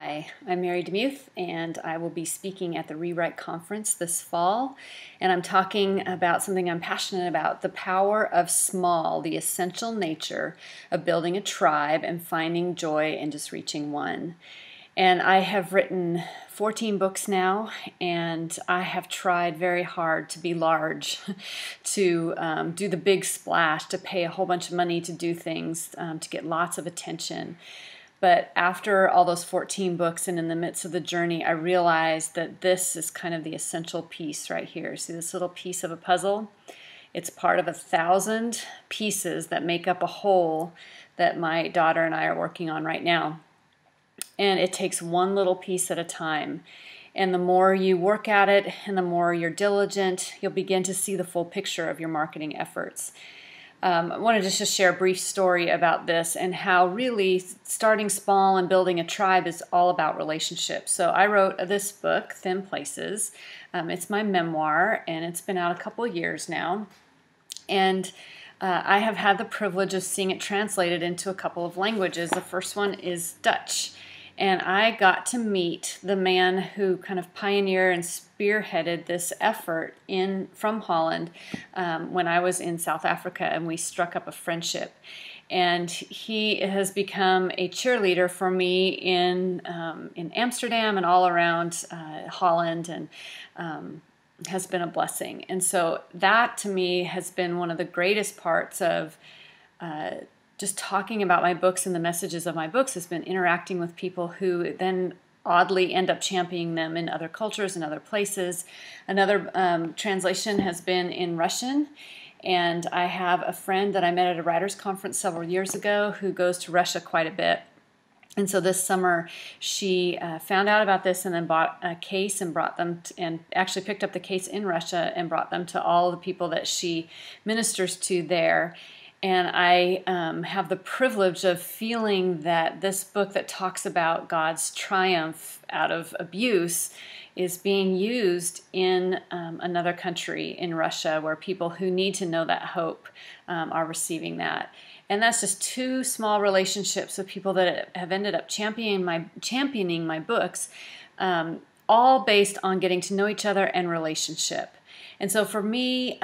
Hi, I'm Mary DeMuth, and I will be speaking at the Rewrite Conference this fall. And I'm talking about something I'm passionate about, the power of small, the essential nature of building a tribe and finding joy in just reaching one. And I have written 14 books now, and I have tried very hard to be large, to do the big splash, to pay a whole bunch of money to do things, to get lots of attention. But after all those 14 books and in the midst of the journey, I realized that this is kind of the essential piece right here. See this little piece of a puzzle? It's part of 1,000 pieces that make up a whole that my daughter and I are working on right now. And it takes one little piece at a time. And the more you work at it and the more you're diligent, you'll begin to see the full picture of your marketing efforts. I wanted to just share a brief story about this and how really starting small and building a tribe is all about relationships. So I wrote this book, Thin Places. It's my memoir, and it's been out a couple of years now. And I have had the privilege of seeing it translated into a couple of languages. The first one is Dutch. And I got to meet the man who kind of pioneered and spearheaded this effort from Holland when I was in South Africa, and we struck up a friendship. And he has become a cheerleader for me in Amsterdam and all around Holland, and has been a blessing. And so that to me has been one of the greatest parts of just talking about my books and the messages of my books, has been interacting with people who then oddly end up championing them in other cultures and other places. Another translation has been in Russian, and I have a friend that I met at a writers' conference several years ago who goes to Russia quite a bit. And so this summer she found out about this and then bought a case and brought them and actually picked up the case in Russia and brought them to all the people that she ministers to there. And I have the privilege of feeling that this book that talks about God's triumph out of abuse is being used in another country, in Russia, where people who need to know that hope are receiving that. And that's just two small relationships with people that have ended up championing my books, all based on getting to know each other and relationship. And so for me,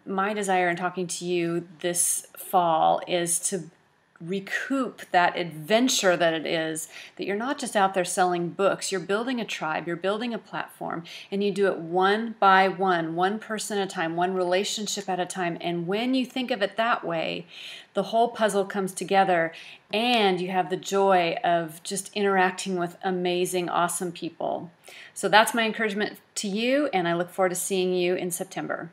my desire in talking to you this fall is to recoup that adventure that it is, that you're not just out there selling books, you're building a tribe, you're building a platform, and you do it one by one person at a time, one relationship at a time. And when you think of it that way, the whole puzzle comes together, and you have the joy of just interacting with amazing, awesome people. So that's my encouragement to you, and I look forward to seeing you in September.